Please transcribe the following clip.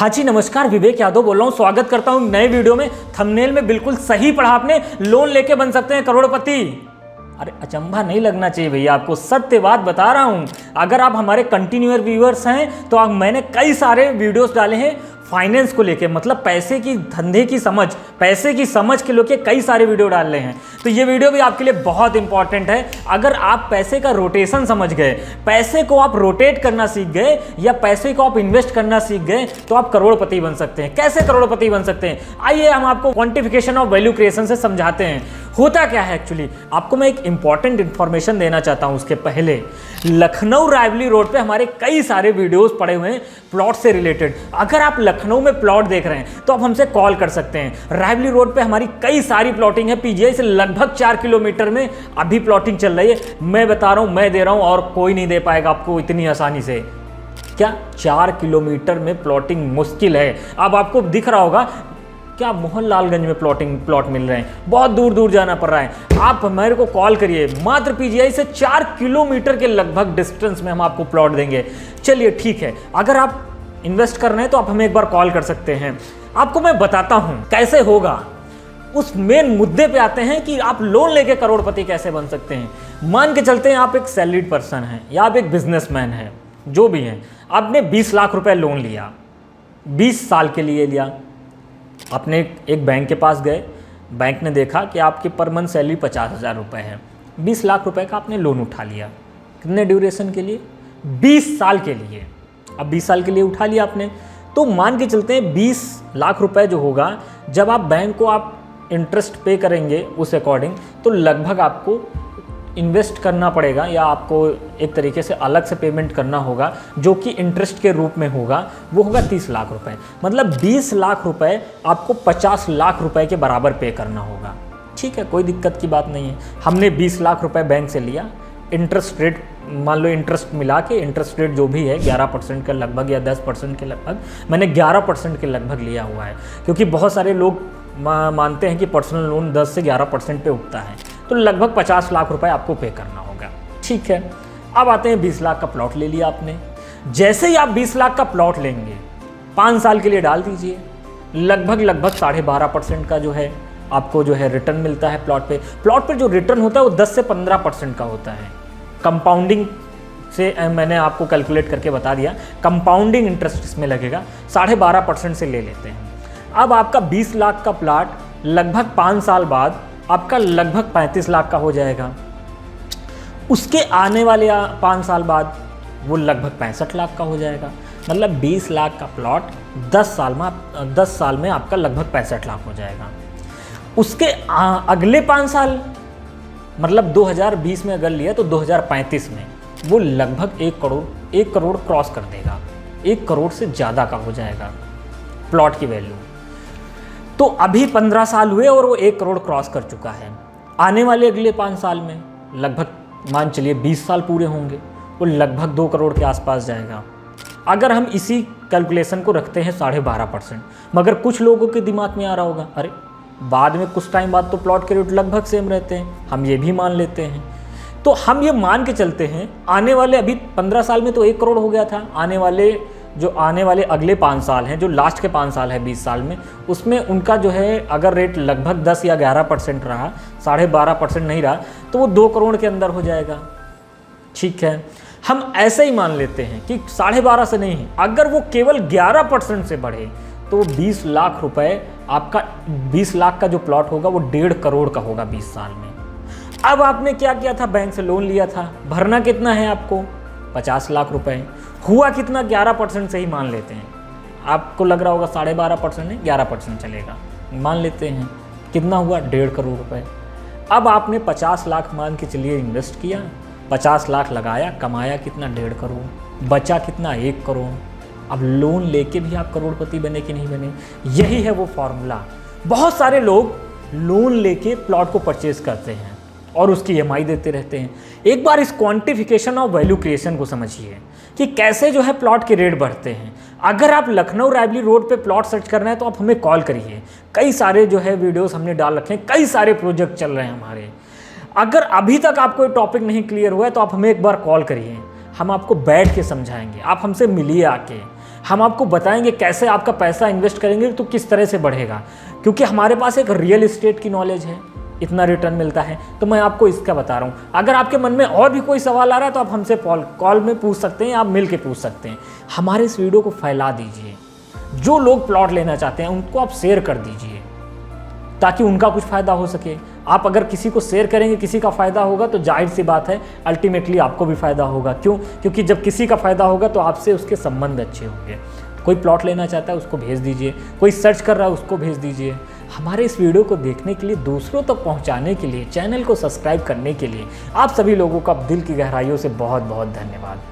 हाँ जी नमस्कार, विवेक यादव बोल रहा हूँ। स्वागत करता हूँ नए वीडियो में। थंबनेल में बिल्कुल सही पढ़ा आपने, लोन लेके बन सकते हैं करोड़पति। अरे अचंभा नहीं लगना चाहिए भैया, आपको सत्य बात बता रहा हूँ। अगर आप हमारे कंटिन्यूअर व्यूअर्स हैं तो मैंने कई सारे वीडियोस डाले हैं फाइनेंस को लेके, मतलब पैसे की धंधे की समझ, पैसे की समझ के लेके कई सारे वीडियो डाल रहे हैं। तो ये वीडियो भी आपके लिए बहुत इंपॉर्टेंट है। अगर आप पैसे का रोटेशन समझ गए, पैसे को आप रोटेट करना सीख गए या पैसे को आप इन्वेस्ट करना सीख गए तो आप करोड़पति बन सकते हैं। कैसे करोड़पति बन सकते हैं, आइए हम आपको क्वांटिफिकेशन ऑफ वैल्यू क्रिएशन से समझाते हैं। होता क्या है एक्चुअली, आपको मैं एक इंपॉर्टेंट इंफॉर्मेशन देना चाहता हूं। उसके पहले लखनऊ रायवली रोड पे हमारे कई सारे वीडियोस पड़े हुए हैं प्लॉट से रिलेटेड। अगर आप लखनऊ में प्लॉट देख रहे हैं तो आप हमसे कॉल कर सकते हैं। रायवली रोड पे हमारी कई सारी प्लॉटिंग है, पीजीआई से लगभग 4 किलोमीटर में अभी प्लॉटिंग चल रही है। मैं बता रहा हूं, मैं दे रहा हूं और कोई नहीं दे पाएगा आपको इतनी आसानी से। क्या 4 किलोमीटर में प्लॉटिंग मुश्किल है? अब आपको दिख रहा होगा क्या मोहनलालगंज में प्लॉट मिल रहे हैं, बहुत दूर दूर जाना पड़ रहा है। आप मेरे को कॉल करिए, मात्र पीजीआई से 4 किलोमीटर के लगभग डिस्टेंस में हम आपको प्लॉट देंगे। चलिए ठीक है, अगर आप इन्वेस्ट कर रहे हैं तो आप हमें एक बार कॉल कर सकते हैं। आपको मैं बताता हूं कैसे होगा। उस मेन मुद्दे पे आते हैं कि आप लोन लेके करोड़पति कैसे बन सकते हैं। मान के चलते हैं आप एक सैलरीड पर्सन हैं या आप एक बिजनेसमैन हैं, जो भी हैं। आपने 20 लाख रुपए लोन लिया, 20 साल के लिए लिया। आपने एक बैंक के पास गए, बैंक ने देखा कि आपकी पर मंथ सैलरी 50,000 रुपये है, 20 लाख रुपए का आपने लोन उठा लिया। कितने ड्यूरेशन के लिए? 20 साल के लिए। अब 20 साल के लिए उठा लिया आपने, तो मान के चलते हैं 20 लाख रुपए जो होगा, जब आप बैंक को आप इंटरेस्ट पे करेंगे उस अकॉर्डिंग, तो लगभग आपको इन्वेस्ट करना पड़ेगा या आपको एक तरीके से अलग से पेमेंट करना होगा, जो कि इंटरेस्ट के रूप में होगा। वो होगा 30 लाख रुपए। मतलब 20 लाख रुपए आपको 50 लाख रुपए के बराबर पे करना होगा। ठीक है, कोई दिक्कत की बात नहीं है। हमने 20 लाख रुपए बैंक से लिया, इंटरेस्ट रेट मान लो, इंटरेस्ट मिला के इंटरेस्ट रेट जो भी है 11% के लगभग या 10% के लगभग, मैंने 11% के लगभग लिया हुआ है। क्योंकि बहुत सारे लोग मानते हैं कि पर्सनल लोन 10 से 11% पे उठता है, तो लगभग 50 लाख रुपए आपको पे करना होगा। ठीक है, अब आते हैं 20 लाख का प्लॉट ले लिया आपने। जैसे ही आप 20 लाख का प्लॉट लेंगे, 5 साल के लिए डाल दीजिए, लगभग 12.5% का जो है आपको जो है रिटर्न मिलता है प्लॉट पे। प्लॉट पे जो रिटर्न होता है वो 10 से 15% का होता है। कंपाउंडिंग से मैंने आपको कैलकुलेट करके बता दिया, कंपाउंडिंग इंटरेस्ट इसमें लगेगा, 12.5% से ले लेते हैं। अब आपका 20 लाख का प्लॉट लगभग 5 साल बाद आपका लगभग 35 लाख का हो जाएगा। उसके आने वाले 5 साल बाद वो लगभग 65 लाख का हो जाएगा। मतलब 20 लाख का प्लॉट 10 साल में आपका लगभग 65 लाख हो जाएगा। उसके अगले 5 साल, मतलब 2020 में अगर लिया तो 2035 में वो लगभग 1 करोड़ क्रॉस कर देगा। 1 करोड़ से ज़्यादा का हो जाएगा प्लॉट की वैल्यू। तो अभी 15 साल हुए और वो 1 करोड़ क्रॉस कर चुका है। आने वाले अगले 5 साल में लगभग मान चलिए 20 साल पूरे होंगे, वो लगभग 2 करोड़ के आसपास जाएगा। अगर हम इसी कैलकुलेशन को रखते हैं 12.5%, मगर कुछ लोगों के दिमाग में आ रहा होगा, अरे बाद में कुछ टाइम बाद तो प्लॉट के रेट लगभग सेम रहते हैं, हम ये भी मान लेते हैं। तो हम ये मान के चलते हैं, आने वाले अभी 15 साल में तो 1 करोड़ हो गया था। आने वाले अगले 5 साल हैं, जो लास्ट के 5 साल है 20 साल में, उसमें उनका जो है अगर रेट लगभग 10 या 11% रहा, 12.5% नहीं रहा, तो वो 2 करोड़ के अंदर हो जाएगा। ठीक है, हम ऐसे ही मान लेते हैं कि 12.5 से नहीं, अगर वो केवल 11% से बढ़े तो 20 लाख रुपए आपका, 20 लाख का जो प्लॉट होगा वो 1.5 करोड़ का होगा 20 साल में। अब आपने क्या किया था, बैंक से लोन लिया था, भरना कितना है आपको? 50 लाख रुपए। हुआ कितना? 11% से ही मान लेते हैं। आपको लग रहा होगा 12.5% नहीं, 11% चलेगा, मान लेते हैं। कितना हुआ? 1.5 करोड़ रुपए। अब आपने 50 लाख मान के चलिए इन्वेस्ट किया, 50 लाख लगाया, कमाया कितना? 1.5 करोड़। बचा कितना? 1 करोड़। अब लोन लेके भी आप करोड़पति बने कि नहीं बने? यही है वो फॉर्मूला। बहुत सारे लोग लोन लेके प्लॉट को परचेज करते हैं और उसकी EMI देते रहते हैं। एक बार इस क्वांटिफिकेशन ऑफ वैल्यू क्रिएशन को समझिए कि कैसे जो है प्लॉट के रेट बढ़ते हैं। अगर आप लखनऊ रायवली रोड पे प्लॉट सर्च करना है तो आप हमें कॉल करिए। कई सारे जो है वीडियोस हमने डाल रखे हैं, कई सारे प्रोजेक्ट चल रहे हैं हमारे। अगर अभी तक आपको टॉपिक नहीं क्लियर हुआ है तो आप हमें एक बार कॉल करिए, हम आपको बैठ के समझाएंगे। आप हमसे मिलिए आके, हम आपको बताएंगे कैसे आपका पैसा इन्वेस्ट करेंगे तो किस तरह से बढ़ेगा, क्योंकि हमारे पास एक रियल एस्टेट की नॉलेज है, इतना रिटर्न मिलता है, तो मैं आपको इसका बता रहा हूँ। अगर आपके मन में और भी कोई सवाल आ रहा है तो आप हमसे कॉल में पूछ सकते हैं, आप मिल के पूछ सकते हैं। हमारे इस वीडियो को फैला दीजिए, जो लोग प्लॉट लेना चाहते हैं उनको आप शेयर कर दीजिए ताकि उनका कुछ फ़ायदा हो सके। आप अगर किसी को शेयर करेंगे, किसी का फ़ायदा होगा तो जाहिर सी बात है अल्टीमेटली आपको भी फ़ायदा होगा। क्यों? क्योंकि जब किसी का फ़ायदा होगा तो आपसे उसके संबंध अच्छे होंगे। कोई प्लॉट लेना चाहता है उसको भेज दीजिए, कोई सर्च कर रहा है उसको भेज दीजिए। हमारे इस वीडियो को देखने के लिए, दूसरों तक पहुंचाने के लिए, चैनल को सब्सक्राइब करने के लिए आप सभी लोगों का दिल की गहराइयों से बहुत बहुत धन्यवाद।